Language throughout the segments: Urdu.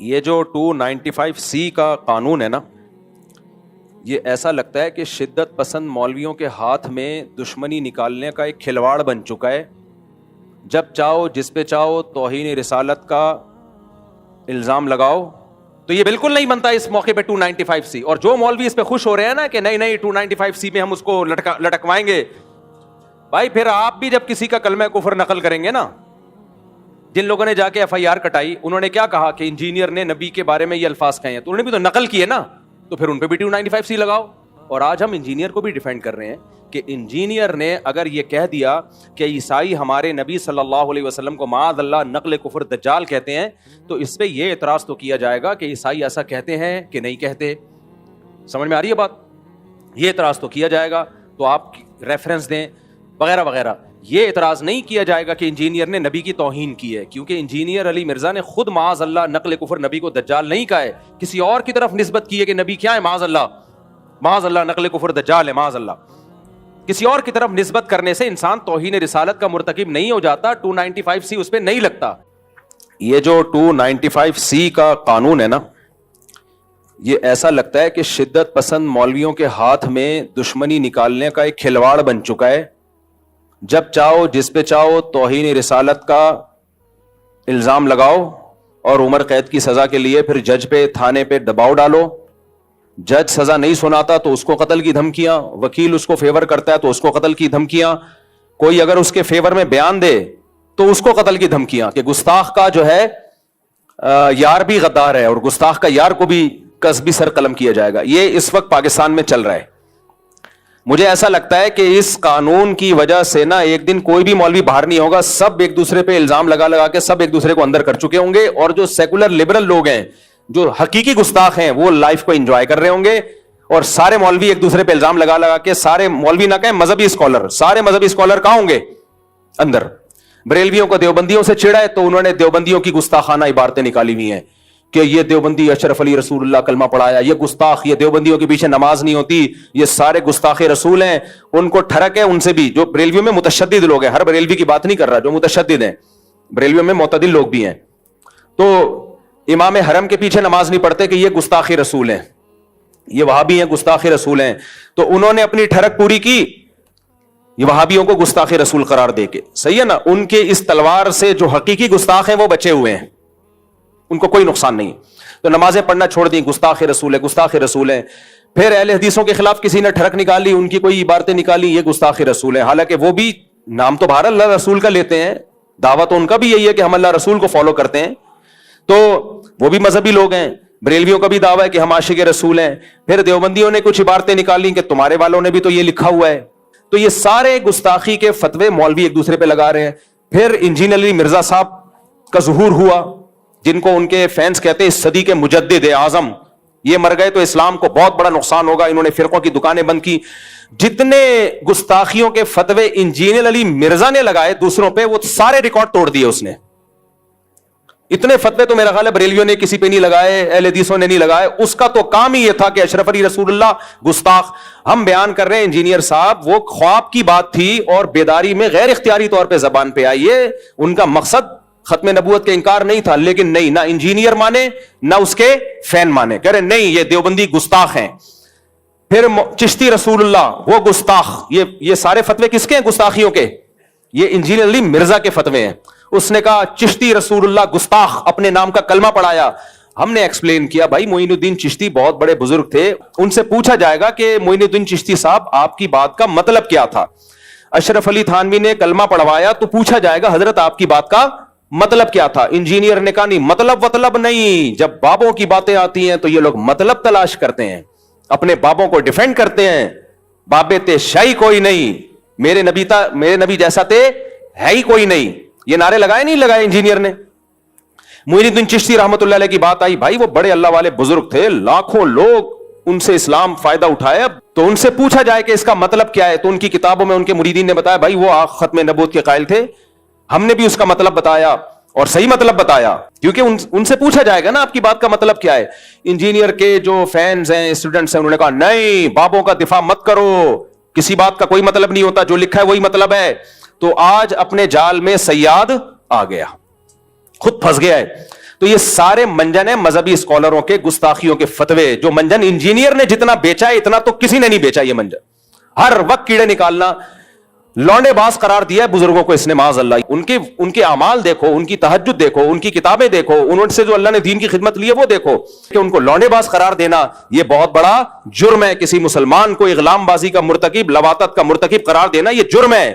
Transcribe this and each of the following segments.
یہ جو 295C کا قانون ہے نا، یہ ایسا لگتا ہے کہ شدت پسند مولویوں کے ہاتھ میں دشمنی نکالنے کا ایک کھلواڑ بن چکا ہے. جب چاہو جس پہ چاہو توہین رسالت کا الزام لگاؤ. تو یہ بالکل نہیں بنتا اس موقع پہ 295C. اور جو مولوی اس پہ خوش ہو رہے ہیں نا کہ نہیں 295C میں ہم اس کو لٹکوائیں گے، بھائی پھر آپ بھی جب کسی کا کلمہ کفر نقل کریں گے نا، جن لوگوں نے جا کے FIR کٹائی انہوں نے کیا کہا کہ انجینئر نے نبی کے بارے میں یہ الفاظ کہے ہیں، تو انہوں نے بھی تو نقل کیے نا، تو پھر ان پہ بھی 295C لگاؤ. اور آج ہم انجینئر کو بھی ڈیفینڈ کر رہے ہیں کہ انجینئر نے اگر یہ کہہ دیا کہ عیسائی ہمارے نبی صلی اللہ علیہ وسلم کو معاذ اللہ نقل کفر دجال کہتے ہیں، تو اس پہ یہ اعتراض تو کیا جائے گا کہ عیسائی ایسا کہتے ہیں کہ نہیں کہتے. سمجھ میں آ رہی ہے بات؟ یہ اعتراض تو کیا جائے گا، تو آپ ریفرنس دیں وغیرہ وغیرہ. یہ اعتراض نہیں کیا جائے گا کہ انجینئر نے نبی کی توہین کی ہے، کیونکہ انجینئر علی مرزا نے خود معاذ اللہ نقل کفر نبی کو دجال نہیں کہا ہے، کسی اور کی طرف نسبت کی ہے کہ نبی کیا ہے، معاذ اللہ نقل کفر دجال ہے، معاذ اللہ. کسی اور کی طرف نسبت کرنے سے انسان توہین رسالت کا مرتکب نہیں ہو جاتا. 295C اس پہ نہیں لگتا. یہ جو 295C کا قانون ہے نا، یہ ایسا لگتا ہے کہ شدت پسند مولویوں کے ہاتھ میں دشمنی نکالنے کا ایک کھلواڑ بن چکا ہے. جب چاہو جس پہ چاہو توہین رسالت کا الزام لگاؤ اور عمر قید کی سزا کے لیے پھر جج پہ تھانے پہ دباؤ ڈالو. جج سزا نہیں سناتا تو اس کو قتل کی دھمکیاں، وکیل اس کو فیور کرتا ہے تو اس کو قتل کی دھمکیاں، کوئی اگر اس کے فیور میں بیان دے تو اس کو قتل کی دھمکیاں، کہ گستاخ کا جو ہے یار بھی غدار ہے اور گستاخ کا یار کو بھی قصبی سر قلم کیا جائے گا. یہ اس وقت پاکستان میں چل رہا ہے. مجھے ایسا لگتا ہے کہ اس قانون کی وجہ سے نا ایک دن کوئی بھی مولوی باہر نہیں ہوگا، سب ایک دوسرے پہ الزام لگا کے سب ایک دوسرے کو اندر کر چکے ہوں گے، اور جو سیکولر لبرل لوگ ہیں جو حقیقی گستاخ ہیں وہ لائف کو انجوائے کر رہے ہوں گے، اور سارے مولوی ایک دوسرے پہ الزام لگا کے، سارے مولوی نہ کہیں مذہبی اسکالر، سارے مذہبی اسکالر کہاں ہوں گے؟ اندر. بریلویوں کو دیوبندیوں سے چھڑا ہے تو انہوں نے دیوبندیوں کی گستاخانہ عبارتیں نکالی ہوئی ہیں کہ یہ دیوبندی اشرف علی رسول اللہ کلمہ پڑھایا، یہ گستاخ، یہ دیوبندیوں کے پیچھے نماز نہیں ہوتی، یہ سارے گستاخ رسول ہیں. ان کو ٹھڑک ہے ان سے بھی، جو بریلویوں میں متشدد لوگ ہیں، ہر بریلوی کی بات نہیں کر رہا، جو متشدد ہیں بریلویوں میں معتدل لوگ بھی ہیں، تو امام حرم کے پیچھے نماز نہیں پڑھتے کہ یہ گستاخ رسول ہیں، یہ وہابی ہیں گستاخ رسول ہیں. تو انہوں نے اپنی ٹھڑک پوری کی یہ وہابیوں کو گستاخ رسول قرار دے کے. صحیح ہے نا؟ ان کے اس تلوار سے جو حقیقی گستاخ ہیں وہ بچے ہوئے ہیں، ان کو کوئی نقصان نہیں. تو نمازیں پڑھنا چھوڑ دیں، گستاخ رسول ہے، گستاخ رسول ہیں. پھر اہل حدیثوں کے خلاف کسی نے ٹھڑک نکالی، ان کی کوئی عبارتیں نکالی، یہ گستاخ رسول ہیں، حالانکہ وہ بھی نام تو بہر اللہ رسول کا لیتے ہیں، دعویٰ تو ان کا بھی یہی ہے کہ ہم اللہ رسول کو فالو کرتے ہیں. تو وہ بھی مذہبی لوگ ہیں. بریلویوں کا بھی دعویٰ ہے کہ ہم عاشق رسول ہیں. پھر دیوبندیوں نے کچھ عبارتیں نکالی کہ تمہارے والوں نے بھی تو یہ لکھا ہوا ہے. تو یہ سارے گستاخی کے فتوے مولوی ایک دوسرے پہ لگا رہے ہیں. پھر انجینئر علی مرزا صاحب کا ظہور ہوا، جن کو ان کے فینس کہتے ہیں اس صدی کے مجدد اعظم. یہ مر گئے تو اسلام کو بہت بڑا نقصان ہوگا. انہوں نے فرقوں کی دکانیں بند کی. جتنے گستاخیوں کے فتوے انجینئر علی مرزا نے لگائے دوسروں پہ، وہ سارے ریکارڈ توڑ دیے اس نے. اتنے فتوے تو میرا خیال ہے بریلویوں نے کسی پہ نہیں لگائے، اہل حدیثوں نے نہیں لگائے. اس کا تو کام ہی یہ تھا کہ اشرف علی رسول اللہ گستاخ. ہم بیان کر رہے ہیں انجینئر صاحب وہ خواب کی بات تھی اور بیداری میں غیر اختیاری طور پہ زبان پہ آئی ہے. ان کا مقصد ختم نبوت کا انکار نہیں تھا، لیکن نہیں، نہ انجینئر مانے نہ اس کے فین مانے، کہہ رہے نہیں یہ دیوبندی گستاخ ہیں. پھر چشتی رسول اللہ وہ گستاخ. یہ سارے فتوے کس کے ہیں گستاخیوں کے؟ یہ انجینئر علی مرزا کے فتوے ہیں. اس نے کہا چشتی رسول اللہ گستاخ، اپنے نام کا کلمہ پڑھایا. ہم نے ایکسپلین کیا بھائی معین الدین چشتی بہت بڑے بزرگ تھے، ان سے پوچھا جائے گا کہ معین الدین چشتی صاحب آپ کی بات کا مطلب کیا تھا. اشرف علی تھانوی نے کلمہ پڑھوایا تو پوچھا جائے گا حضرت آپ کی بات کا مطلب کیا تھا. انجینئر نے کہا نہیں، مطلب نہیں. جب بابوں کی باتیں آتی ہیں تو یہ لوگ مطلب تلاش کرتے ہیں، اپنے بابوں کو ڈیفینڈ کرتے ہیں. بابے تے شاہی کوئی نہیں، میرے نبی جیسا تے ہے ہی کوئی نہیں. یہ نعرے لگائے نہیں لگائے انجینئر نے. معین الدین چشتی رحمت اللہ علیہ کی بات آئی، بھائی وہ بڑے اللہ والے بزرگ تھے، لاکھوں لوگ ان سے اسلام فائدہ اٹھایا. تو ان سے پوچھا جائے کہ اس کا مطلب کیا ہے، تو ان کی کتابوں میں ان کے مریدین نے بتایا بھائی وہ ختم نبوت کے قائل تھے. ہم نے بھی اس کا مطلب بتایا اور صحیح مطلب بتایا، کیونکہ ان سے پوچھا جائے گا نا آپ کی بات کا مطلب کیا ہے. انجینئر کے جو فینز ہیں، اسٹوڈنٹس ہیں، انہوں نے کہا نہیں بابوں کا دفاع مت کرو، کسی بات کا کوئی مطلب نہیں ہوتا، جو لکھا ہے وہی مطلب ہے. تو آج اپنے جال میں صیاد آ گیا، خود پھنس گیا ہے. تو یہ سارے منجن ہیں مذہبی اسکالروں کے گستاخیوں کے فتوے. جو منجن انجینئر نے جتنا بیچا ہے اتنا تو کسی نے نہیں بیچا. یہ منجن ہر وقت کیڑے نکالنا, لونڈے باز قرار دیا ہے بزرگوں کو اس نے معاذ اللہ. ان کے اعمال دیکھو, ان کی تہجد دیکھو, ان کی کتابیں دیکھو, انہوں سے جو اللہ نے دین کی خدمت لی ہے وہ دیکھو, کہ ان کو لونڈے باز قرار دینا یہ بہت بڑا جرم ہے. کسی مسلمان کو اغلام بازی کا مرتکب, لواطت کا مرتکب قرار دینا یہ جرم ہے.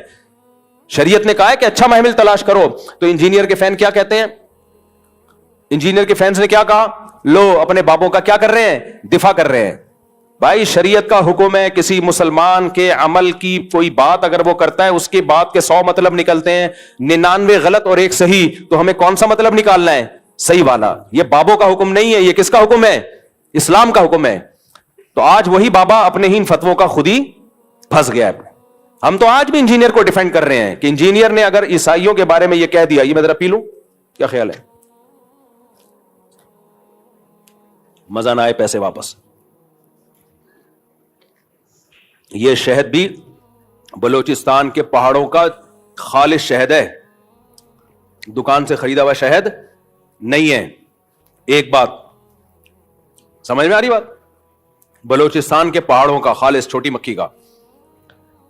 شریعت نے کہا ہے کہ اچھا محمل تلاش کرو. تو انجینئر کے فین کیا کہتے ہیں؟ انجینئر کے فینس نے کیا کہا؟ لو اپنے بابوں کا کیا کر رہے ہیں؟ دفاع کر رہے ہیں. بھائی شریعت کا حکم ہے, کسی مسلمان کے عمل کی کوئی بات اگر وہ کرتا ہے اس کی بات کے 100 مطلب نکلتے ہیں, 99 غلط اور 1 صحیح, تو ہمیں کون سا مطلب نکالنا ہے؟ صحیح والا. یہ بابوں کا حکم نہیں ہے, یہ کس کا حکم ہے؟ اسلام کا حکم ہے. تو آج وہی بابا اپنے ہی ان فتووں کا خود ہی پھنس گیا ہے. ہم تو آج بھی انجینئر کو ڈیفینڈ کر رہے ہیں کہ انجینئر نے اگر عیسائیوں کے بارے میں یہ کہہ دیا, یہ میں ذرا پی لوں, کیا خیال ہے؟ مزہ نہ آئے پیسے واپس. یہ شہد بھی بلوچستان کے پہاڑوں کا خالص شہد ہے, دکان سے خریدا ہوا شہد نہیں ہے. ایک بات سمجھ میں آ رہی بات؟ بلوچستان کے پہاڑوں کا خالص چھوٹی مکھی کا.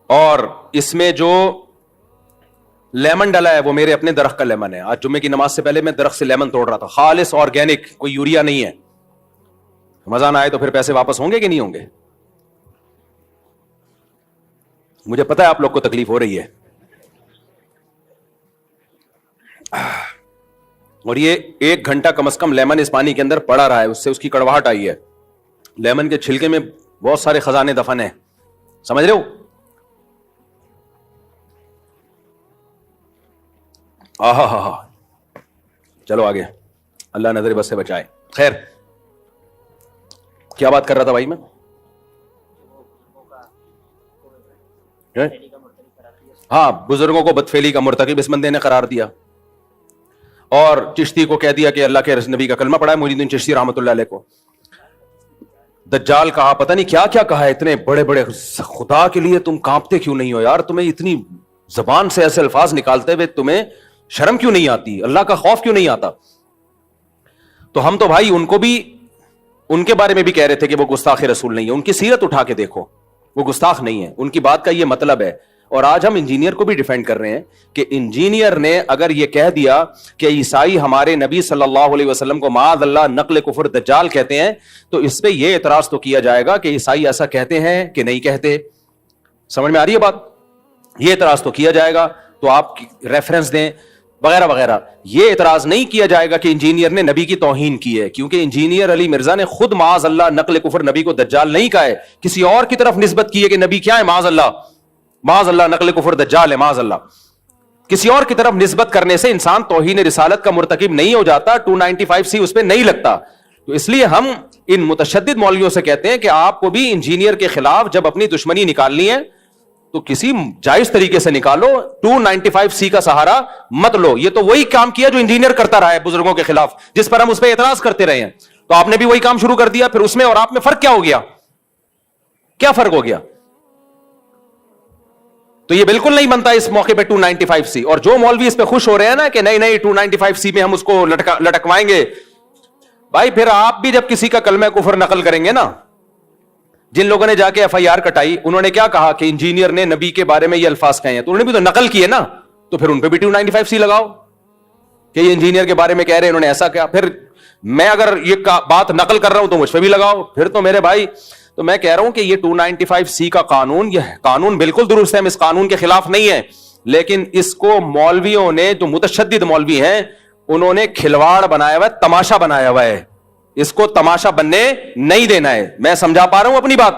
اور اس میں جو لیمن ڈالا ہے وہ میرے اپنے درخت کا لیمن ہے. آج جمعے کی نماز سے پہلے میں درخت سے لیمن توڑ رہا تھا, خالص آرگینک, کوئی یوریا نہیں ہے. مزہ نہ آئے تو پھر پیسے واپس ہوں گے کہ نہیں ہوں گے؟ مجھے پتا ہے آپ لوگ کو تکلیف ہو رہی ہے. اور یہ 1 گھنٹہ کم از کم لیمن اس پانی کے اندر پڑا رہا ہے, اس سے اس کی کڑواہٹ آئی ہے. لیمن کے چھلکے میں بہت سارے خزانے دفن ہیں, سمجھ رہے ہو؟ آہا ہا ہا. چلو آگے, اللہ نظر بس سے بچائے. خیر, کیا بات کر رہا تھا بھائی میں؟ ہاں, بزرگوں کو بدفعلی کا مرتکب اس بندے نے قرار دیا, اور چشتی کو کہہ دیا کہ اللہ کے نبی کا کلمہ پڑھا ہے, محی الدین چشتی رحمۃ اللہ علیہ کو. دجال کہا, پتہ نہیں کیا کیا کہا ہے. اتنے بڑے بڑے, خدا کے لیے تم کانپتے کیوں نہیں ہو یار؟ تمہیں اتنی زبان سے ایسے الفاظ نکالتے ہوئے تمہیں شرم کیوں نہیں آتی؟ اللہ کا خوف کیوں نہیں آتا؟ تو ہم تو بھائی ان کو بھی, ان کے بارے میں بھی کہہ رہے تھے کہ وہ گستاخ رسول نہیں ہے. ان کی سیرت اٹھا کے دیکھو, وہ گستاخ نہیں ہے. ان کی بات کا یہ مطلب ہے. اور آج ہم انجینئر کو بھی ڈیفینڈ کر رہے ہیں کہ انجینئر نے اگر یہ کہہ دیا کہ عیسائی ہمارے نبی صلی اللہ علیہ وسلم کو معاذ اللہ نقل کفر دجال کہتے ہیں, تو اس پہ یہ اعتراض تو کیا جائے گا کہ عیسائی ایسا کہتے ہیں کہ نہیں کہتے. سمجھ میں آ رہی ہے بات؟ یہ اعتراض تو کیا جائے گا, تو آپ ریفرنس دیں وغیرہ وغیرہ. یہ اعتراض نہیں کیا جائے گا کہ انجینئر نے نبی کی توہین کی ہے, کیونکہ انجینئر علی مرزا نے خود معاذ اللہ نقل کفر نبی کو دجال نہیں کہا ہے, کسی اور کی طرف نسبت کی ہے کہ نبی کیا ہے, معاذ اللہ نقل کفر دجال ہے, معاذ اللہ. کسی اور کی طرف نسبت کرنے سے انسان توہین رسالت کا مرتکب نہیں ہو جاتا, 295C اس پہ نہیں لگتا. تو اس لیے ہم ان متشدد مولویوں سے کہتے ہیں کہ آپ کو بھی انجینئر کے خلاف جب اپنی دشمنی نکالنی ہے تو کسی جائز طریقے سے نکالو, 295C کا سہارا مت لو. یہ تو وہی کام کیا جو انجینئر کرتا رہا ہے بزرگوں کے خلاف, جس پر ہم اس پہ اعتراض کرتے رہے ہیں. تو آپ نے بھی وہی کام شروع کر دیا, پھر اس میں اور آپ میں فرق کیا ہو گیا؟ کیا فرق ہو گیا؟ تو یہ بالکل نہیں بنتا اس موقع پہ 295C. اور جو مولوی اس پہ خوش ہو رہے ہیں نا کہ نہیں نہیں 295C میں ہم اس کو لٹکوائیں گے, بھائی پھر آپ بھی جب کسی کا کلمہ کفر نقل کریں گے نا, جن لوگوں نے جا کے FIR کٹائی, انہوں نے کیا کہا کہ انجینئر نے نبی کے بارے میں یہ الفاظ کہے ہیں, تو انہوں نے بھی تو نقل کیے نا, تو پھر ان پہ بھی 295C لگاؤ کہ یہ انجینئر کے بارے میں کہہ رہے ہیں, انہوں نے ایسا کیا. پھر میں اگر یہ بات نقل کر رہا ہوں تو مجھ پہ بھی لگاؤ. پھر تو میرے بھائی, تو میں کہہ رہا ہوں کہ یہ 295C کا قانون, یہ قانون بالکل درست ہے, ہم اس قانون کے خلاف نہیں ہیں, لیکن اس کو مولویوں نے, جو متشدد مولوی ہیں, انہوں نے کھلواڑ بنایا ہوا ہے, تماشا بنایا ہوا ہے. اس کو تماشا بننے نہیں دینا ہے. میں سمجھا پا رہا ہوں اپنی بات؟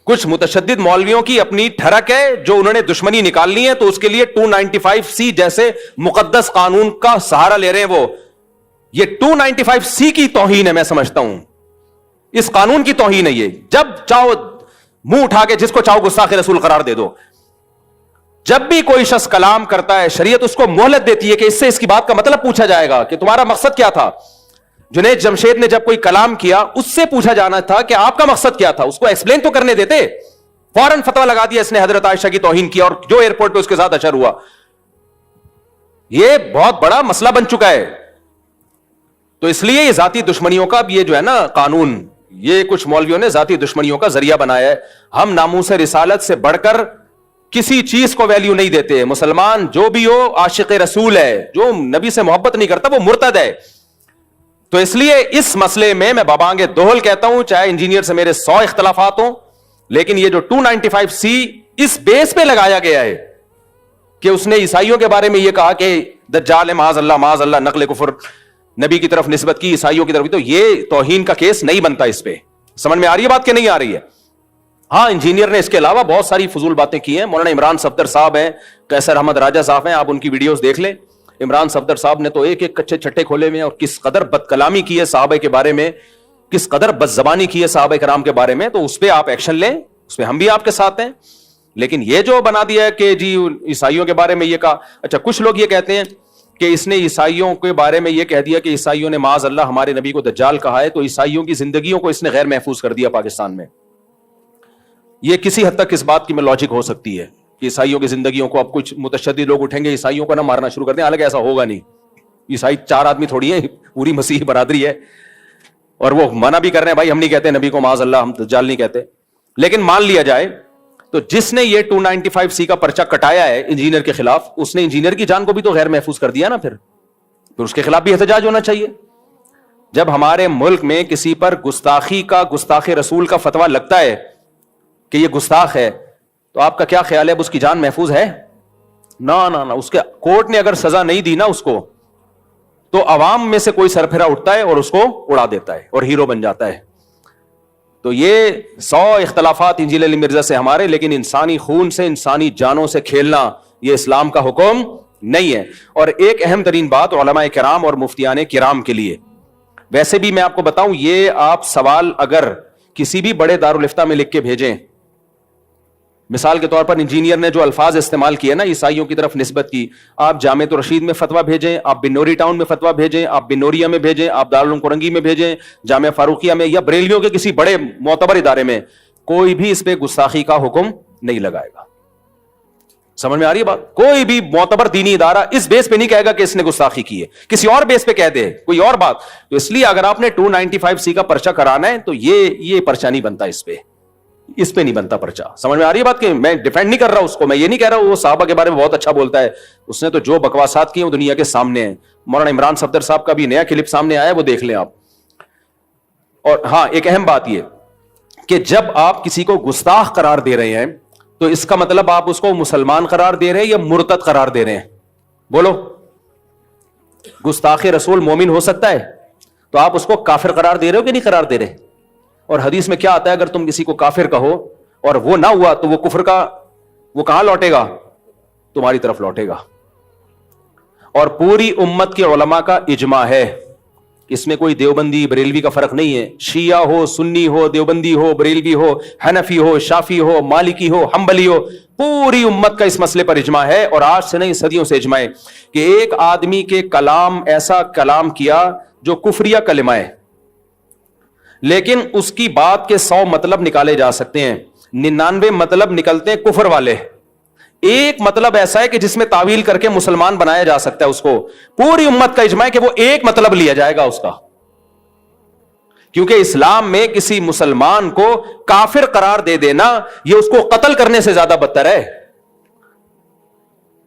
کچھ متشدد مولویوں کی اپنی ٹھڑک ہے جو انہوں نے دشمنی نکالنی ہے, تو اس کے لیے 295C جیسے مقدس قانون کا سہارا لے رہے ہیں. وہ یہ 295C کی توہین ہے, میں سمجھتا ہوں اس قانون کی توہین ہے. یہ جب چاہو منہ اٹھا کے جس کو چاہو گستاخ رسول قرار دے دو. جب بھی کوئی شخص کلام کرتا ہے, شریعت اس کو مہلت دیتی ہے کہ اس سے اس کی بات کا مطلب پوچھا جائے گا کہ تمہارا مقصد کیا تھا. جنید جمشید نے جب کوئی کلام کیا, اس سے پوچھا جانا تھا کہ آپ کا مقصد کیا تھا, اس کو ایکسپلین تو کرنے دیتے. فوراً فتویٰ لگا دیا اس نے حضرت عائشہ کی توہین کیا, اور جو ایئرپورٹ پہ اس کے ساتھ اشر ہوا. یہ بہت بڑا مسئلہ بن چکا ہے. تو اس لیے یہ ذاتی دشمنیوں کا یہ جو ہے نا قانون، یہ کچھ مولویوں نے ذاتی دشمنیوں کا ذریعہ بنایا ہے. ہم ناموس رسالت سے بڑھ کر کسی چیز کو ویلیو نہیں دیتے. مسلمان جو بھی ہو عاشق رسول ہے، جو نبی سے محبت نہیں کرتا وہ مرتد ہے. تو اس لیے اس مسئلے میں بابانگ دوہل کہتا ہوں، چاہے انجینئر سے میرے 100 اختلافات ہوں، لیکن یہ جو 295C اس بیس پہ لگایا گیا ہے کہ اس نے عیسائیوں کے بارے میں یہ کہا کہ دجال معاذ اللہ نقل کفر نبی کی طرف نسبت کی، عیسائیوں کی طرف، تو یہ توہین کا کیس نہیں بنتا. اس پہ سمجھ میں آ رہی ہے بات کہ نہیں آ رہی ہے؟ ہاں انجینئر نے اس کے علاوہ بہت ساری فضول باتیں کی ہیں. مولانا عمران صفدر صاحب ہیں، قیصر احمد راجہ صاحب ہیں، آپ ان کی ویڈیوز دیکھ لیں. عمران صفدر صاحب نے تو ایک ایک کچے چھٹے کھولے ہوئے ہیں، اور کس قدر بد کلامی کی ہے صحابہ کے بارے میں، کس قدر بد زبانی کی ہے صحابہ کرام کے بارے میں. تو اس پہ آپ ایکشن لیں، اس پہ ہم بھی آپ کے ساتھ ہیں. لیکن یہ جو بنا دیا ہے کہ جی عیسائیوں کے بارے میں یہ کہا، اچھا کچھ لوگ یہ کہتے ہیں کہ اس نے عیسائیوں کے بارے میں یہ کہہ دیا کہ عیسائیوں نے معاذ اللہ ہمارے نبی کو دجال کہا ہے، تو عیسائیوں کی زندگیوں کو اس نے غیر محفوظ کر دیا پاکستان میں. یہ کسی حد تک اس بات کی میں لاجک ہو سکتی ہے کہ عیسائیوں کی زندگیوں کو اب کچھ متشدد لوگ اٹھیں گے عیسائیوں کو نہ مارنا شروع کر دیں. حالانکہ ایسا ہوگا نہیں. عیسائی 4 آدمی تھوڑی ہیں، پوری مسیحی برادری ہے، اور وہ منع بھی کر رہے ہیں بھائی ہم نہیں کہتے نبی کو معاذ اللہ، ہم دجال نہیں کہتے. لیکن مان لیا جائے تو جس نے یہ 295C کا پرچہ کٹایا ہے انجینئر کے خلاف، اس نے انجینئر کی جان کو بھی تو غیر محفوظ کر دیا نا. پھر اس کے خلاف بھی احتجاج ہونا چاہیے. جب ہمارے ملک میں کسی پر گستاخی کا، گستاخ رسول کا فتویٰ لگتا ہے کہ یہ گستاخ ہے، تو آپ کا کیا خیال ہے اب اس کی جان محفوظ ہے؟ نہ اس کے کورٹ نے اگر سزا نہیں دی نا اس کو، تو عوام میں سے کوئی سرپھرا اٹھتا ہے اور اس کو اڑا دیتا ہے اور ہیرو بن جاتا ہے. تو یہ 100 اختلافات انجیل علی مرزا سے ہمارے، لیکن انسانی خون سے، انسانی جانوں سے کھیلنا یہ اسلام کا حکم نہیں ہے. اور ایک اہم ترین بات علماء کرام اور مفتیان کرام کے لیے، ویسے بھی میں آپ کو بتاؤں، یہ آپ سوال اگر کسی بھی بڑے دارالافتاء میں لکھ کے بھیجیں، مثال کے طور پر انجینئر نے جو الفاظ استعمال کیے نا عیسائیوں کی طرف نسبت کی، آپ جامعۃ الرشید میں فتویٰ بھیجیں، آپ بنوری ٹاؤن میں فتویٰ بھیجیں، آپ بنوریا میں بھیجیں، آپ دارالعلوم کرنگی میں بھیجیں، جامعہ فاروقیہ میں، یا بریلویوں کے کسی بڑے معتبر ادارے میں، کوئی بھی اس پہ گستاخی کا حکم نہیں لگائے گا. سمجھ میں آ رہی ہے بات؟ کوئی بھی معتبر دینی ادارہ اس بیس پہ نہیں کہے گا کہ اس نے گستاخی کی ہے، کسی اور بیس پہ کہہ دے کوئی اور بات. تو اس لیے اگر آپ نے 295C کا پرچہ کرانا ہے تو یہ پرچہ نہیں بنتا، اس پہ نہیں بنتا پرچہ. سمجھ میں آ رہی ہے بات؟ کہ میں ڈیفینڈ نہیں کر رہا اس کو، میں یہ نہیں کہہ رہا وہ صحابہ کے بارے میں بہت اچھا بولتا ہے، اس نے تو جو بکواسات کی ہیں وہ دنیا کے سامنے ہیں. مولانا عمران صفدر صاحب کا بھی نیا کلپ سامنے آیا ہے، وہ دیکھ لیں آپ. اور ہاں ایک اہم بات یہ کہ جب آپ کسی کو گستاخ قرار دے رہے ہیں تو اس کا مطلب آپ اس کو مسلمان قرار دے رہے ہیں یا مرتد قرار دے رہے ہیں؟ بولو. گستاخ رسول مومن ہو سکتا ہے، تو آپ اس کو کافر قرار دے رہے ہو کہ نہیں قرار دے رہے؟ اور حدیث میں کیا آتا ہے، اگر تم کسی کو کافر کہو اور وہ نہ ہوا تو وہ کفر کا وہ کہاں لوٹے گا؟ تمہاری طرف لوٹے گا. اور پوری امت کے علماء کا اجماع ہے، اس میں کوئی دیوبندی بریلوی کا فرق نہیں ہے. شیعہ ہو، سنی ہو، دیوبندی ہو، بریلوی ہو، حنفی ہو، شافی ہو، مالکی ہو، حنبلی ہو، پوری امت کا اس مسئلے پر اجماع ہے. اور آج سے نہیں صدیوں سے اجماع ہے کہ ایک آدمی کے کلام ایسا کلام کیا جو کفریہ کلمہ ہے، لیکن اس کی بات کے 100 مطلب نکالے جا سکتے ہیں، 99 مطلب نکلتے ہیں کفر والے. ایک مطلب ایسا ہے کہ جس میں تعویل کر کے مسلمان بنایا جا سکتا ہے اس کو. پوری امت کا اجماع ہے کہ وہ ایک مطلب لیا جائے گا اس کا، کیونکہ اسلام میں کسی مسلمان کو کافر قرار دے دینا یہ اس کو قتل کرنے سے زیادہ بدتر ہے.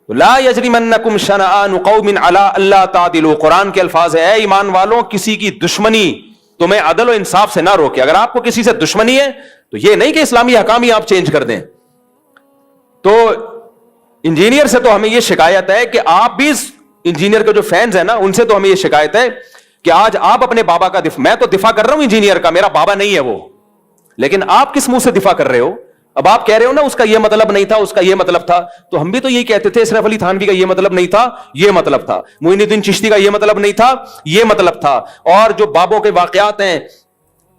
لا یجرمنکم شنآن قوم علی الا تعدلوا، قرآن کے الفاظ ہے، اے ایمان والوں کسی کی دشمنی تمہیں عدل و انصاف سے نہ روکے. اگر آپ کو کسی سے دشمنی ہے تو یہ نہیں کہ اسلامی احکام ہی آپ چینج کر دیں. تو انجینئر سے تو ہمیں یہ شکایت ہے کہ آپ بھی انجینئر کے جو فینز ہیں نا ان سے تو ہمیں یہ شکایت ہے کہ آج آپ اپنے بابا کا میں تو دفاع کر رہا ہوں انجینئر کا، میرا بابا نہیں ہے وہ، لیکن آپ کس منہ سے دفاع کر رہے ہو؟ اب آپ کہہ رہے ہو نا اس کا یہ مطلب نہیں تھا، اس کا یہ مطلب تھا، تو ہم بھی تو یہی کہتے تھے اشرف علی تھانوی کا یہ مطلب نہیں تھا، یہ مطلب تھا، معین الدین چشتی کا یہ مطلب نہیں تھا، یہ مطلب تھا. اور جو بابوں کے واقعات ہیں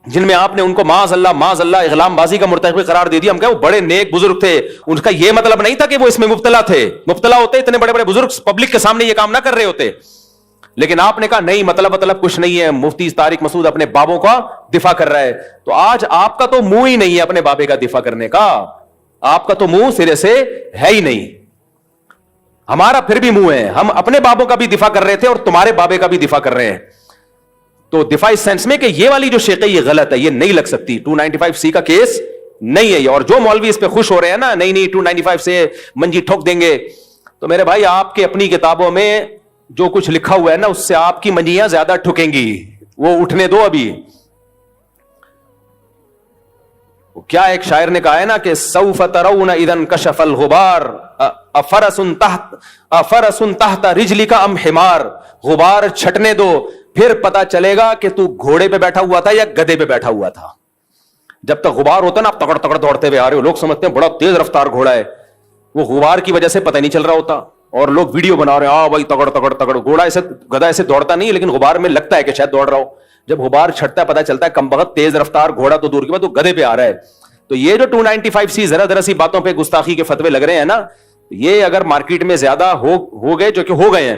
جن میں آپ نے ان کو معاذ اللہ اغلام بازی کا مرتکب قرار دے دیا، ہم کہے وہ بڑے نیک بزرگ تھے، ان کا یہ مطلب نہیں تھا کہ وہ اس میں مبتلا تھے. مبتلا ہوتے اتنے بڑے بڑے بزرگ پبلک کے سامنے یہ کام نہ کر رہے ہوتے. لیکن آپ نے کہا نہیں مطلب کچھ نہیں ہے، مفتی طارق مسعود اپنے بابوں کا دفاع کر رہا ہے. تو آج آپ کا تو منہ ہی نہیں ہے اپنے بابے کا دفاع کرنے کا، آپ کا تو منہ سرے سے ہے ہی نہیں. ہمارا پھر بھی منہ ہے، ہم اپنے بابوں کا بھی دفاع کر رہے تھے اور تمہارے بابے کا بھی دفاع کر رہے ہیں. تو دفاعی سینس میں کہ یہ والی جو شق ہے یہ غلط ہے, یہ نہیں لگ سکتی, 295C کا کیس نہیں ہے یہ. اور جو مولوی اس پہ خوش ہو رہے ہیں نا, نہیں 295 سے منجی ٹھوک دیں گے, تو میرے بھائی آپ کے اپنی کتابوں میں جو کچھ لکھا ہوا ہے نا اس سے آپ کی منجیاں زیادہ ٹھکیں گی, وہ اٹھنے دو ابھی. کیا ایک شاعر نے کہا ہے نا کہ سوف ترون اذا انکشف الغبار افرس تحت رجلک ام حمار. غبار چھٹنے دو پھر پتا چلے گا کہ تو گھوڑے پہ بیٹھا ہوا تھا یا گدھے پہ بیٹھا ہوا تھا. جب تک غبار ہوتا نا آپ تکڑ تکڑ دوڑتے ہوئے آ رہے ہو, لوگ سمجھتے ہیں بڑا تیز رفتار گھوڑا ہے, وہ غبار کی وجہ سے پتہ نہیں چل رہا ہوتا, اور لوگ ویڈیو بنا رہے ہیں بھائی تگڑ تگڑ تگڑ. گھوڑا ایسے گدھا ایسے دوڑتا نہیں, لیکن غبار میں لگتا ہے کہ شاید دوڑ رہا ہو. جب غبار چھٹتا ہے پتہ چلتا ہے کم بخت تیز رفتار گھوڑا تو دور کی بات, وہ گدھے پہ آ رہا ہے. تو یہ جو 295C ذرا سی باتوں پہ گستاخی کے فتوے لگ رہے ہیں نا, یہ اگر مارکیٹ میں زیادہ ہو گئے, جو کہ ہو گئے ہیں,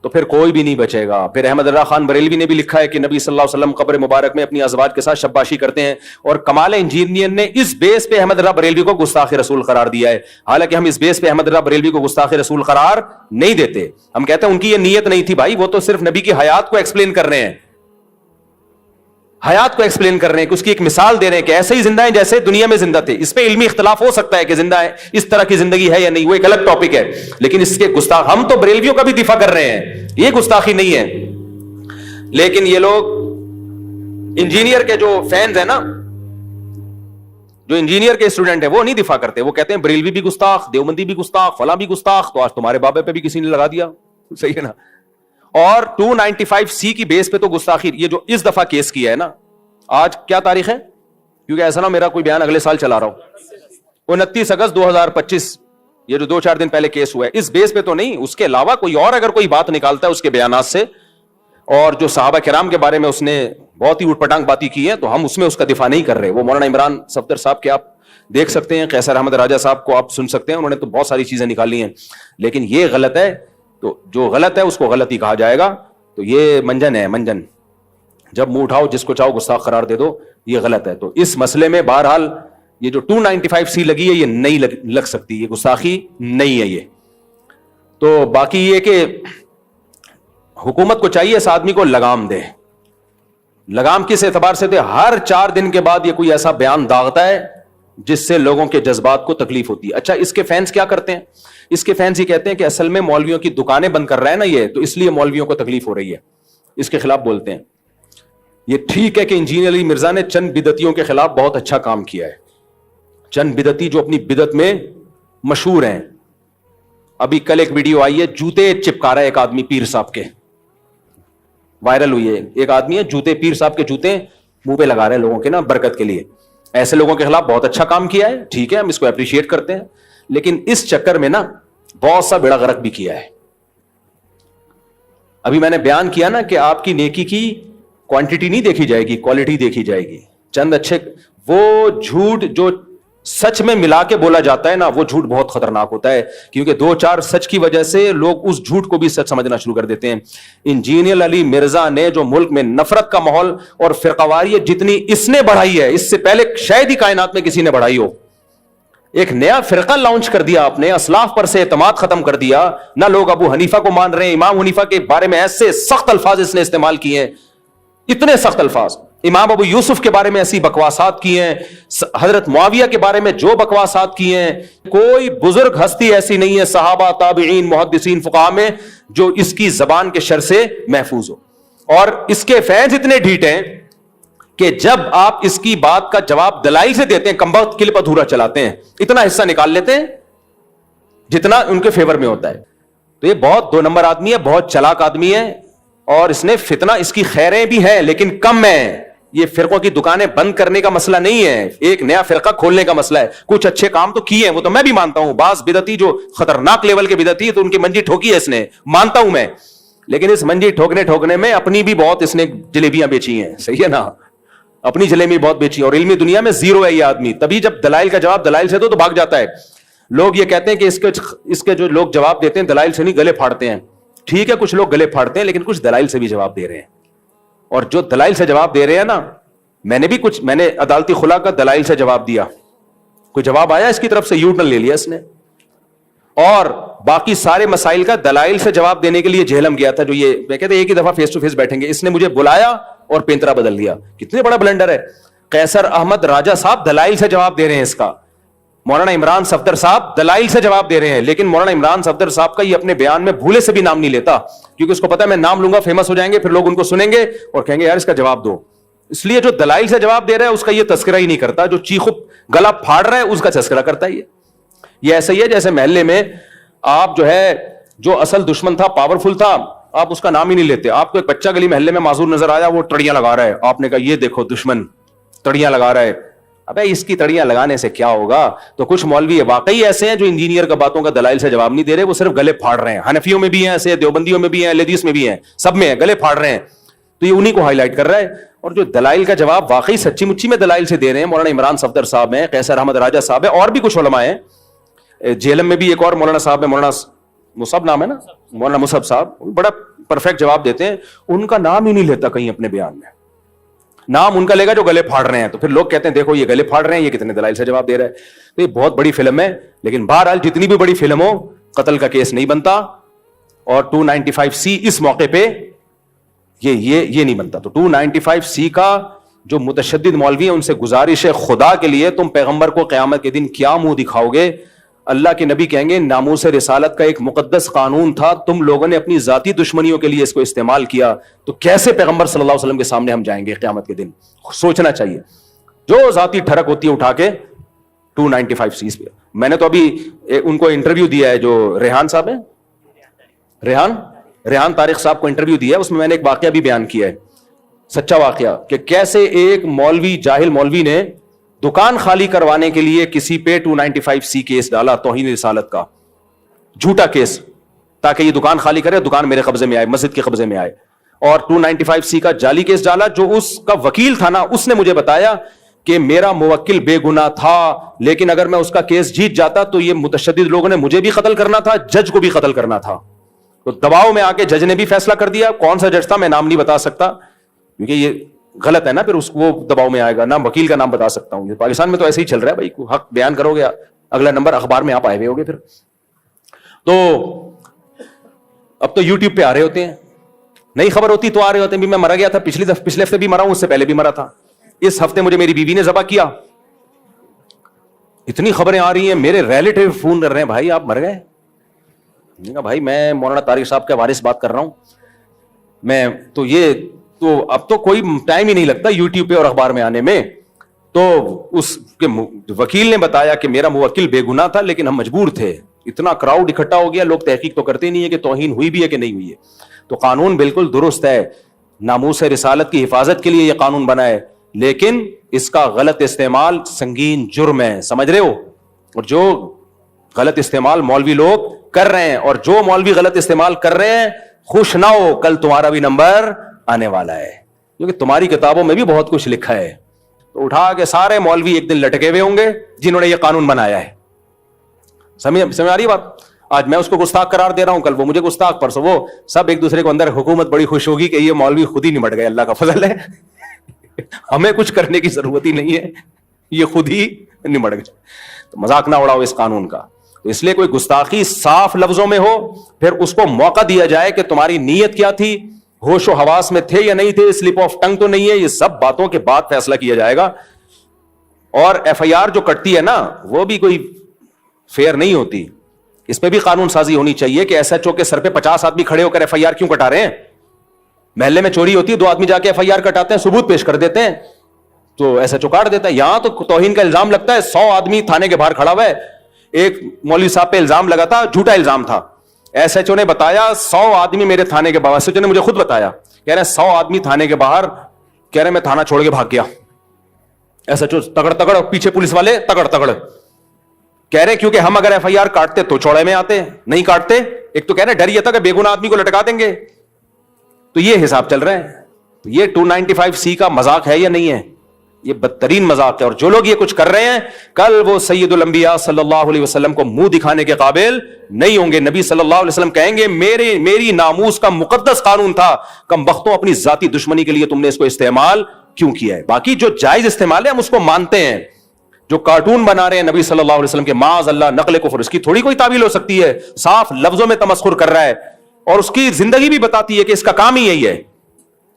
تو پھر کوئی بھی نہیں بچے گا. پھر احمد رضا خان بریلوی نے بھی لکھا ہے کہ نبی صلی اللہ علیہ وسلم قبر مبارک میں اپنی ازواج کے ساتھ شباشی کرتے ہیں, اور کمال انجینئر نے اس بیس پہ احمد رضا بریلوی کو گستاخ رسول قرار دیا ہے. حالانکہ ہم اس بیس پہ احمد رضا بریلوی کو گستاخ رسول قرار نہیں دیتے. ہم کہتے ہیں ان کی یہ نیت نہیں تھی بھائی, وہ تو صرف نبی کی حیات کو ایکسپلین کر رہے ہیں, حیات کو ایکسپلین کر رہے ہیں, کہ اس کی ایک مثال دے رہے ہیں کہ ایسے ہی زندہ ہیں جیسے دنیا میں زندہ تھے. اس پہ علمی اختلاف ہو سکتا ہے کہ زندہ ہے, اس طرح کی زندگی ہے یا نہیں, وہ ایک الگ ٹاپک ہے. لیکن اس کے گستاخ, ہم تو بریلویوں کا بھی دفاع کر رہے ہیں, یہ گستاخی نہیں ہے. لیکن یہ لوگ انجینئر کے جو فینز ہیں نا, جو انجینئر کے اسٹوڈنٹ ہیں, وہ نہیں دفاع کرتے. وہ کہتے ہیں بریلوی بھی گستاخ, دیوبندی بھی گستاخ, فلاں بھی گستاخ. تو آج تمہارے بابے پہ بھی کسی نے لگا دیا, صحیح ہے نا. اور 295C کی بیس پہ تو گستاخی, یہ جو اس دفعہ کیس کیا ہے نا, آج کیا تاریخ ہے, کیونکہ ایسا نہ میرا کوئی بیان اگلے سال چلا رہا ہوں, 29 اگست 2025, یہ جو 2-4 دن پہلے کیس ہوا ہے, اس بیس پہ تو نہیں, اس کے علاوہ کوئی اور اگر کوئی بات نکالتا ہے اس کے بیانات سے, اور جو صحابہ کرام کے بارے میں اس نے بہت ہی اٹھ پٹانگ باتیں کی ہیں, تو ہم اس میں اس کا دفاع نہیں کر رہے. وہ مولانا عمران صفدر صاحب کے آپ دیکھ سکتے ہیں, قیصر احمد راجہ صاحب کو آپ سن سکتے ہیں, انہوں نے تو بہت ساری چیزیں نکالی ہیں. لیکن یہ غلط ہے, تو جو غلط ہے اس کو غلط ہی کہا جائے گا. تو یہ منجن ہے, منجن, جب منہ اٹھاؤ جس کو چاہو گستاخ قرار دے دو, یہ غلط ہے. تو اس مسئلے میں بہرحال یہ جو 295C لگی ہے یہ نہیں لگ سکتی, یہ گستاخی نہیں ہے یہ. تو باقی یہ کہ حکومت کو چاہیے اس آدمی کو لگام دے. لگام کس اعتبار سے دے؟ ہر 4 دن کے بعد یہ کوئی ایسا بیان داغتا ہے جس سے لوگوں کے جذبات کو تکلیف ہوتی ہے. اچھا, اس کے فینس کیا کرتے ہیں؟ اس کے فینس یہ کہتے ہیں کہ اصل میں مولویوں کی دکانیں بند کر رہا ہے نا یہ, تو اس لیے مولویوں کو تکلیف ہو رہی ہے, اس کے خلاف بولتے ہیں. یہ ٹھیک ہے کہ انجینئر علی مرزا نے چند بدعتیوں کے خلاف بہت اچھا کام کیا ہے, چند بدعتی جو اپنی بدعت میں مشہور ہیں. ابھی کل ایک ویڈیو آئی ہے, جوتے چپکا رہا ہے ایک آدمی پیر صاحب کے, وائرل ہوئی ہے. ایک آدمی ہے جوتے, پیر صاحب کے جوتے منہ پہ لگا رہے ہیں لوگوں کے نا برکت کے لیے. ایسے لوگوں کے خلاف بہت اچھا کام کیا ہے, ٹھیک ہے, ہم اس کو اپریشیٹ کرتے ہیں. لیکن اس چکر میں نا بہت سا بیڑا غرق بھی کیا ہے. ابھی میں نے بیان کیا نا کہ آپ کی نیکی کی کوانٹٹی نہیں دیکھی جائے گی, کوالٹی دیکھی جائے گی. چند اچھے, وہ جھوٹ جو سچ میں ملا کے بولا جاتا ہے نا, وہ جھوٹ بہت خطرناک ہوتا ہے, کیونکہ 2-4 سچ کی وجہ سے لوگ اس جھوٹ کو بھی سچ سمجھنا شروع کر دیتے ہیں. انجینئر علی مرزا نے جو ملک میں نفرت کا ماحول اور فرقواریت جتنی اس نے بڑھائی ہے, اس سے پہلے شاید ہی کائنات میں کسی نے بڑھائی ہو. ایک نیا فرقہ لانچ کر دیا آپ نے, اسلاف پر سے اعتماد ختم کر دیا. نہ لوگ ابو حنیفہ کو مان رہے ہیں, امام حنیفہ کے بارے میں ایسے سخت الفاظ اس نے استعمال کیے ہیں, اتنے سخت الفاظ. امام ابو یوسف کے بارے میں ایسی بکواسات کی ہیں, حضرت معاویہ کے بارے میں جو بکواسات کی ہیں. کوئی بزرگ ہستی ایسی نہیں ہے صحابہ, تابعین, محدثین, فقہاء میں جو اس کی زبان کے شر سے محفوظ ہو. اور اس کے فینز اتنے ڈھیٹ ہیں کہ جب آپ اس کی بات کا جواب دلائل سے دیتے ہیں, کمبخت کلپ ادھورا چلاتے ہیں, اتنا حصہ نکال لیتے ہیں جتنا ان کے فیور میں ہوتا ہے. تو یہ بہت 2 نمبر آدمی ہے, بہت چلاک آدمی ہے, اور اس نے فتنہ, اس کی خیریں بھی ہیں لیکن کم ہیں. یہ فرقوں کی دکانیں بند کرنے کا مسئلہ نہیں ہے, ایک نیا فرقہ کھولنے کا مسئلہ ہے. کچھ اچھے کام تو کیے ہیں, وہ تو میں بھی مانتا ہوں. بعض بدعتی جو خطرناک لیول کے بدعتی ہے تو ان کی منجی ٹھوکی ہے اس نے, مانتا ہوں میں. لیکن اس منجی ٹھوکنے میں اپنی بھی بہت اس نے جلیبیاں بیچی ہیں, صحیح ہے نا, اپنی جلیبی بہت بیچی. اور علمی دنیا میں زیرو ہے یہ آدمی. تبھی جب دلائل کا جواب دلائل سے دو تو بھاگ جاتا ہے. لوگ یہ کہتے ہیں کہ اس کے جو لوگ جواب دیتے ہیں دلائل سے نہیں, گلے پھاڑتے ہیں. ٹھیک ہے, کچھ لوگ گلے پھاڑتے ہیں, لیکن کچھ دلائل سے بھی جواب دے رہے ہیں. اور جو دلائل سے جواب دے رہے ہیں نا, میں نے عدالتی خلا کا دلائل سے جواب دیا, کوئی جواب آیا اس کی طرف سے, یو ٹرن لے لیا اس نے. اور باقی سارے مسائل کا دلائل سے جواب دینے کے لیے جہلم گیا تھا, جو یہ میں کہتے ایک ہی دفعہ فیس ٹو فیس بیٹھیں گے. اس نے مجھے بلایا اور پینترا بدل دیا. کتنے بڑا بلنڈر ہے. قیصر احمد راجہ صاحب دلائل سے جواب دے رہے ہیں اس کا, مولانا عمران صفدر صاحب دلائل سے جواب دے رہے ہیں, لیکن مولانا عمران صفدر صاحب کا یہ اپنے بیان میں بھولے سے بھی نام نہیں لیتا, کیونکہ اس کو پتا ہے میں نام لوں گا فیمس ہو جائیں گے, پھر لوگ ان کو سنیں گے اور کہیں گے یار اس کا جواب دو. اس لیے جو دلائل سے جواب دے رہا ہے اس کا یہ تذکرہ ہی نہیں کرتا, جو چیخو گلا پھاڑ رہا ہے اس کا تذکرہ کرتا ہے. یہ ایسا ہی ہے جیسے محلے میں آپ جو ہے جو اصل دشمن تھا, پاورفل تھا, آپ اس کا نام ہی نہیں لیتے. آپ کو ایک بچہ گلی محلے میں معذور نظر آیا, وہ تڑیاں لگا رہا ہے, آپ نے کہا یہ دیکھو دشمن تڑیاں لگا رہا ہے. ابے اس کی تڑیاں لگانے سے کیا ہوگا. تو کچھ مولوی واقعی ایسے ہیں جو انجینئر کا باتوں کا دلائل سے جواب نہیں دے رہے, وہ صرف گلے پھاڑ رہے ہیں. حنفیوں میں بھی ہیں ایسے, دیوبندیوں میں بھی ہیں, حدیث میں بھی ہیں, سب میں ہیں, گلے پھاڑ رہے ہیں. تو یہ انہی کو ہائی لائٹ کر رہا ہے. اور جو دلائل کا جواب واقعی سچی مچی میں دلائل سے دے رہے ہیں, مولانا عمران صفدر صاحب ہیں, قیصر احمد راجہ صاحب ہیں, اور بھی کچھ علماء ہیں. جیلم میں بھی ایک اور مولانا صاحب ہے, مولانا مصعب نام ہے نا, مولانا مصعب صاحب, بڑا پرفیکٹ جواب دیتے ہیں. ان کا نام ہی نہیں لیتا کہیں اپنے بیان میں, نام ان کا لے گا جو گلے پھاڑ رہے ہیں. تو پھر لوگ کہتے ہیں دیکھو یہ گلے پھاڑ رہے ہیں, یہ کتنے دلائل سے جواب دے رہا ہے. تو یہ بہت بڑی فلم ہے, لیکن بہرحال جتنی بھی بڑی فلم ہو قتل کا کیس نہیں بنتا, اور 295C اس موقع پہ یہ نہیں بنتا. تو 295C کا جو متشدد مولوی ہیں ان سے گزارش ہے, خدا کے لیے تم پیغمبر کو قیامت کے دن کیا منہ دکھاؤ گے. اللہ کے نبی کہیں گے ناموس رسالت کا ایک مقدس قانون تھا, تم لوگوں نے اپنی ذاتی دشمنیوں کے لیے اس کو استعمال کیا, تو کیسے پیغمبر صلی اللہ علیہ وسلم کے سامنے ہم جائیں گے قیامت کے دن. سوچنا چاہیے. جو ذاتی ٹھڑک ہوتی ہے اٹھا کے 295C پہ. میں نے تو ابھی ان کو انٹرویو دیا ہے, جو ریحان صاحب ہیں, ریحان طارق صاحب کو انٹرویو دیا ہے, اس میں میں نے ایک واقعہ بھی بیان کیا ہے, سچا واقعہ, کہ کیسے ایک مولوی, جاہل مولوی نے دکان خالی کروانے کے لیے کسی پہ 295C کیس ڈالا, توہین رسالت کا جھوٹا کیس, تاکہ یہ دکان خالی کرے, دکان میرے قبضے میں آئے, مسجد کے قبضے میں آئے. اور 295C کا جعلی کیس ڈالا. جو اس کا وکیل تھا نا, اس نے مجھے بتایا کہ میرا موکل بے گناہ تھا, لیکن اگر میں اس کا کیس جیت جاتا تو یہ متشدد لوگوں نے مجھے بھی قتل کرنا تھا, جج کو بھی قتل کرنا تھا. تو دباؤ میں آ کے جج نے بھی فیصلہ کر دیا. کون سا جج تھا میں نام نہیں بتا سکتا, کیونکہ یہ غلط ہے نا, پھر اس کو دباؤ میں آئے گا. نہ وکیل کا نام بتا سکتا ہوں. پاکستان میں تو ایسے ہی چل رہا ہے بھائی, حق بیان کرو گے اگلا نمبر اخبار میں آپ آئے ہوئے ہوگے. پھر تو اب تو یوٹیوب پہ آ رہے ہوتے ہیں, نئی خبر ہوتی تو آ رہے ہوتے ہیں. بھی میں مرا گیا تھا, پچھلے ہفتے بھی مرا ہوں, اس سے پہلے بھی مرا تھا, اس ہفتے مجھے میری بیوی نے ذبح کیا. اتنی خبریں آ رہی ہیں, میرے ریلیٹیو فون کر رہے ہیں, بھائی آپ مر گئے. بھائی میں مولانا طارق صاحب کے وارث بات کر رہا ہوں میں, تو اب تو کوئی ٹائم ہی نہیں لگتا یوٹیوب پہ اور اخبار میں آنے میں. تو اس کے وکیل نے بتایا کہ میرا موکل بے گناہ تھا, لیکن ہم مجبور تھے. اتنا کراؤڈ اکٹھا ہو گیا, لوگ تحقیق تو کرتے نہیں ہے کہ توہین ہوئی بھی ہے کہ نہیں ہوئی ہے. تو قانون بالکل درست ہے, ناموس رسالت کی حفاظت کے لیے یہ قانون بنا ہے, لیکن اس کا غلط استعمال سنگین جرم ہے, سمجھ رہے ہو. اور جو غلط استعمال مولوی لوگ کر رہے ہیں, اور جو مولوی غلط استعمال کر رہے ہیں, خوش نہ ہو, کل تمہارا بھی نمبر آنے والا ہے, کیونکہ تمہاری کتابوں میں بھی بہت کچھ لکھا ہے. تو اٹھا کے سارے مولوی ایک دن لٹکے ہوئے ہوں گے جنہوں نے یہ قانون بنایا ہے. سمجھ آ رہی بات. آج میں اس کو گستاخ قرار دے رہا ہوں, کل وہ مجھے گستاخ, پرسوں وہ, سب ایک دوسرے کو اندر. حکومت بڑی خوش ہوگی کہ یہ مولوی خود ہی نمٹ گئے, اللہ کا فضل ہے, ہمیں کچھ کرنے کی ضرورت ہی نہیں ہے, یہ خود ہی نمٹ گئے. تو مذاق نہ اڑاؤ اس قانون کا. تو اس لیے کوئی گستاخی صاف لفظوں میں ہو, پھر اس کو موقع دیا جائے کہ تمہاری نیت کیا تھی, ہوش و حواس میں تھے یا نہیں تھے, سلپ آف ٹنگ تو نہیں ہے, یہ سب باتوں کے بعد فیصلہ کیا جائے گا. اور FIR جو کٹتی ہے نا, وہ بھی کوئی فیئر نہیں ہوتی. اس پہ بھی قانون سازی ہونی چاہیے کہ SHO کے سر پہ 50 آدمی کھڑے ہو کر FIR کیوں کٹا رہے ہیں. محلے میں چوری ہوتی ہے, 2 آدمی جا کے FIR کٹاتے ہیں, ثبوت پیش کر دیتے ہیں, تو SHO کاٹ دیتا ہے. یہاں تو توہین کا الزام لگتا ہے, 100 آدمی تھانے کے باہر کھڑا ہوا ہے. ایک مولوی صاحب پہ الزام لگا تھا, جھوٹا الزام تھا. SHO نے بتایا 100 آدمی میرے تھانے کے باہر, SHO نے مجھے خود بتایا, کہہ رہے 100 آدمی تھانے کے باہر, کہہ رہے میں تھانہ چھوڑ کے بھاگ گیا. SHO تگڑ, پیچھے پولیس والے تگڑ, کہہ رہے کیونکہ ہم اگر FIR کاٹتے تو چوڑے میں آتے, نہیں کاٹتے. ایک تو کہہ رہے ڈر یہ تھا کہ بے گناہ آدمی کو لٹکا دیں گے. تو یہ حساب چل رہا ہے. یہ 295C کا مذاق ہے یا نہیں ہے؟ یہ بدترین مذاق ہے. اور جو لوگ یہ کچھ کر رہے ہیں, کل وہ سید الانبیاء صلی اللہ علیہ وسلم کو منہ دکھانے کے قابل نہیں ہوں گے. نبی صلی اللہ علیہ وسلم کہیں گے میری ناموس کا مقدس قانون تھا, کم بختوں اپنی ذاتی دشمنی کے لیے تم نے اس کو استعمال کیوں کیا ہے. باقی جو جائز استعمال ہے ہم اس کو مانتے ہیں. جو کارٹون بنا رہے ہیں نبی صلی اللہ علیہ وسلم کے, معاذ اللہ, نقل کفر, اس کی تھوڑی کوئی تعویل ہو سکتی ہے. صاف لفظوں میں تمسخر کر رہا ہے, اور اس کی زندگی بھی بتاتی ہے کہ اس کا کام ہی یہی ہے.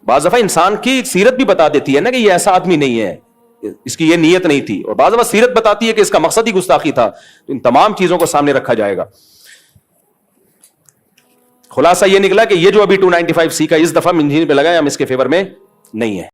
بعض دفعہ انسان کی سیرت بھی بتا دیتی ہے نا کہ یہ ایسا آدمی نہیں ہے, اس کی یہ نیت نہیں تھی, اور بعض دفعہ سیرت بتاتی ہے کہ اس کا مقصد ہی گستاخی تھا. تو ان تمام چیزوں کو سامنے رکھا جائے گا. خلاصہ یہ نکلا کہ یہ جو ابھی 295C کا اس دفعہ انجینئر پہ لگا ہے, ہم اس کے فیور میں نہیں ہے.